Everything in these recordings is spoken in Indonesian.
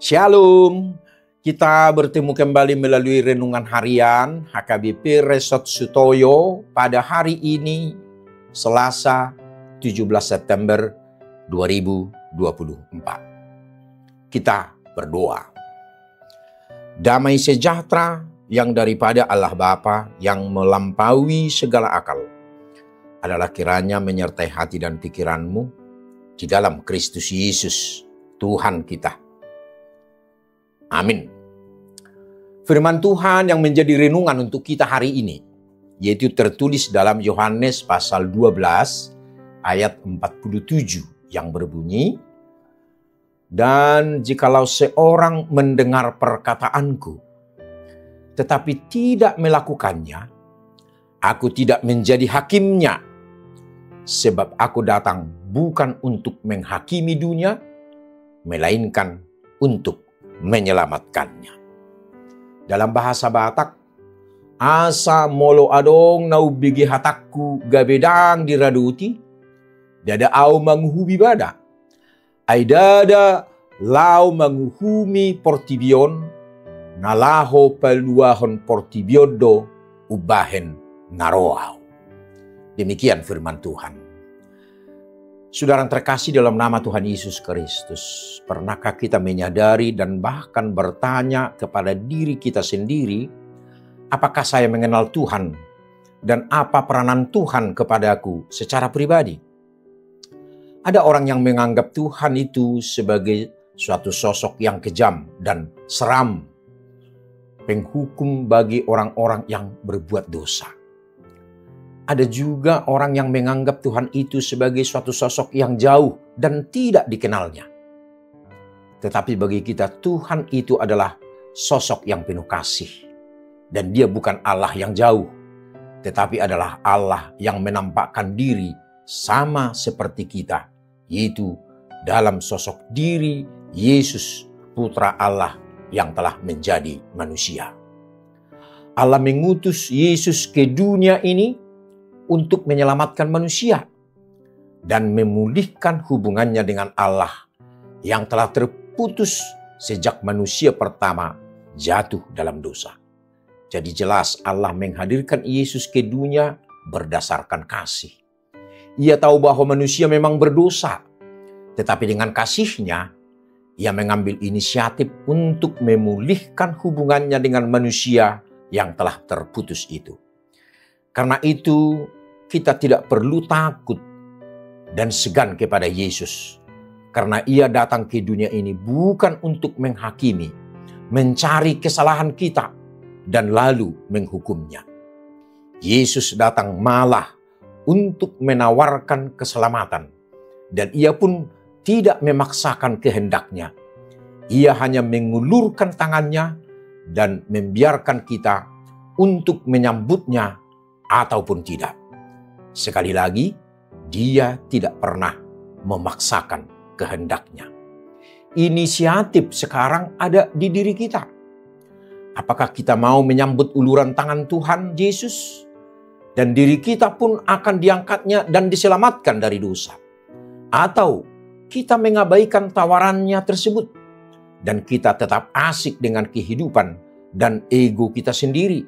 Shalom, kita bertemu kembali melalui renungan harian HKBP Resort Sutoyo pada hari ini, Selasa 17 September 2024. Kita berdoa. Damai sejahtera yang daripada Allah Bapa yang melampaui segala akal adalah kiranya menyertai hati dan pikiranmu di dalam Kristus Yesus, Tuhan kita. Amin. Firman Tuhan yang menjadi renungan untuk kita hari ini, yaitu tertulis dalam Yohanes pasal 12 ayat 47 yang berbunyi, "Dan jikalau seorang mendengar perkataanku, tetapi tidak melakukannya, aku tidak menjadi hakimnya, sebab aku datang bukan untuk menghakimi dunia, melainkan untuk menyelamatkannya." Dalam bahasa Batak, asa molo adong nau bigi hatakku gabedang diraduti, dada au manghubi bada, ai dada lau manghumi portibion, nalaho paluahon portibiodo ubahen naroau. Demikian firman Tuhan. Saudara yang terkasih dalam nama Tuhan Yesus Kristus, pernahkah kita menyadari dan bahkan bertanya kepada diri kita sendiri, apakah saya mengenal Tuhan dan apa peranan Tuhan kepadaku secara pribadi? Ada orang yang menganggap Tuhan itu sebagai suatu sosok yang kejam dan seram, penghukum bagi orang-orang yang berbuat dosa. Ada juga orang yang menganggap Tuhan itu sebagai suatu sosok yang jauh dan tidak dikenalnya. Tetapi bagi kita Tuhan itu adalah sosok yang penuh kasih. Dan dia bukan Allah yang jauh, tetapi adalah Allah yang menampakkan diri sama seperti kita, yaitu dalam sosok diri Yesus, Putra Allah yang telah menjadi manusia. Allah mengutus Yesus ke dunia ini untuk menyelamatkan manusia dan memulihkan hubungannya dengan Allah yang telah terputus sejak manusia pertama jatuh dalam dosa. Jadi jelas Allah menghadirkan Yesus ke dunia berdasarkan kasih. Ia tahu bahwa manusia memang berdosa, tetapi dengan kasih-Nya, Ia mengambil inisiatif untuk memulihkan hubungannya dengan manusia yang telah terputus itu. Karena itu, kita tidak perlu takut dan segan kepada Yesus. Karena Ia datang ke dunia ini bukan untuk menghakimi, mencari kesalahan kita, dan lalu menghukumnya. Yesus datang malah untuk menawarkan keselamatan. Dan Ia pun tidak memaksakan kehendaknya. Ia hanya mengulurkan tangannya dan membiarkan kita untuk menyambutnya ataupun tidak. Sekali lagi, Dia tidak pernah memaksakan kehendaknya. Inisiatif sekarang ada di diri kita. Apakah kita mau menyambut uluran tangan Tuhan Yesus? Dan diri kita pun akan diangkatnya dan diselamatkan dari dosa. Atau kita mengabaikan tawarannya tersebut. Dan kita tetap asik dengan kehidupan dan ego kita sendiri.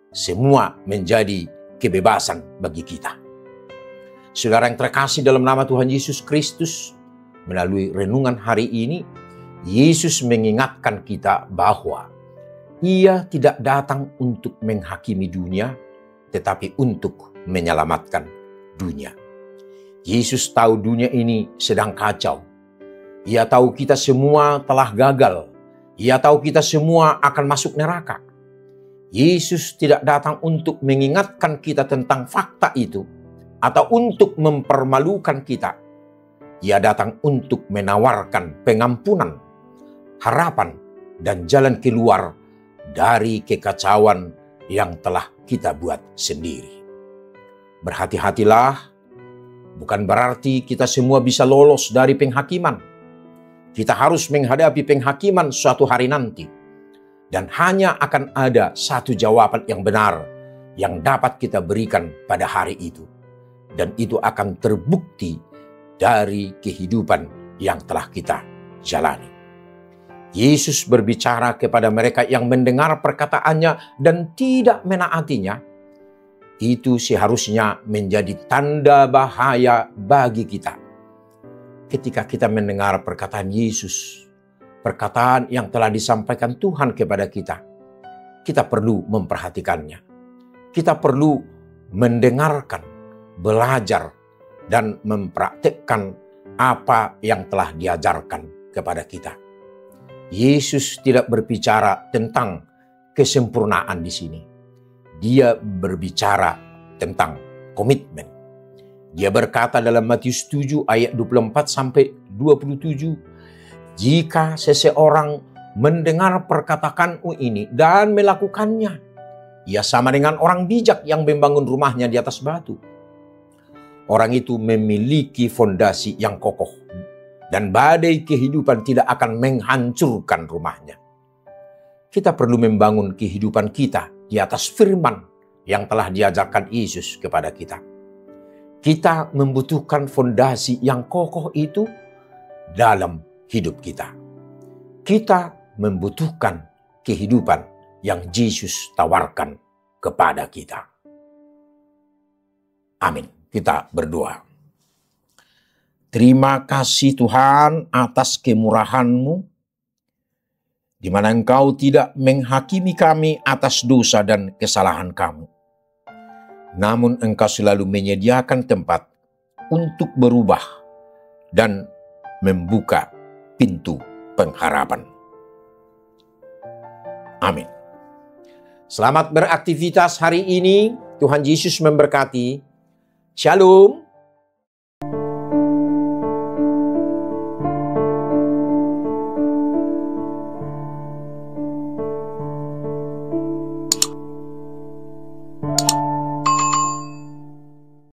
Semua menjadi kebebasan bagi kita. Saudara yang terkasih dalam nama Tuhan Yesus Kristus, melalui renungan hari ini, Yesus mengingatkan kita bahwa Ia tidak datang untuk menghakimi dunia, tetapi untuk menyelamatkan dunia. Yesus tahu dunia ini sedang kacau. Ia tahu kita semua telah gagal. Ia tahu kita semua akan masuk neraka. Yesus tidak datang untuk mengingatkan kita tentang fakta itu, atau untuk mempermalukan kita. Ia datang untuk menawarkan pengampunan, harapan, dan jalan keluar dari kekacauan yang telah kita buat sendiri. Berhati-hatilah, bukan berarti kita semua bisa lolos dari penghakiman. Kita harus menghadapi penghakiman suatu hari nanti. Dan hanya akan ada satu jawaban yang benar yang dapat kita berikan pada hari itu. Dan itu akan terbukti dari kehidupan yang telah kita jalani. Yesus berbicara kepada mereka yang mendengar perkataannya dan tidak menaatinya. Itu seharusnya menjadi tanda bahaya bagi kita. Ketika kita mendengar perkataan Yesus, perkataan yang telah disampaikan Tuhan kepada kita, kita perlu memperhatikannya. Kita perlu mendengarkan, belajar, dan mempraktikkan apa yang telah diajarkan kepada kita. Yesus tidak berbicara tentang kesempurnaan di sini. Dia berbicara tentang komitmen. Dia berkata dalam Matius 7 ayat 24 sampai 27, jika seseorang mendengar perkataanku ini dan melakukannya, ia sama dengan orang bijak yang membangun rumahnya di atas batu. Orang itu memiliki fondasi yang kokoh, dan badai kehidupan tidak akan menghancurkan rumahnya. Kita perlu membangun kehidupan kita di atas firman yang telah diajarkan Yesus kepada kita. Kita membutuhkan fondasi yang kokoh itu dalam hidup kita. Kita membutuhkan kehidupan yang Yesus tawarkan kepada kita. Amin. Kita berdoa. Terima kasih Tuhan atas kemurahan-Mu, di mana Engkau tidak menghakimi kami atas dosa dan kesalahan kami. Namun Engkau selalu menyediakan tempat untuk berubah dan membuka pintu pengharapan. Amin. Selamat beraktivitas hari ini. Tuhan Yesus memberkati. Shalom.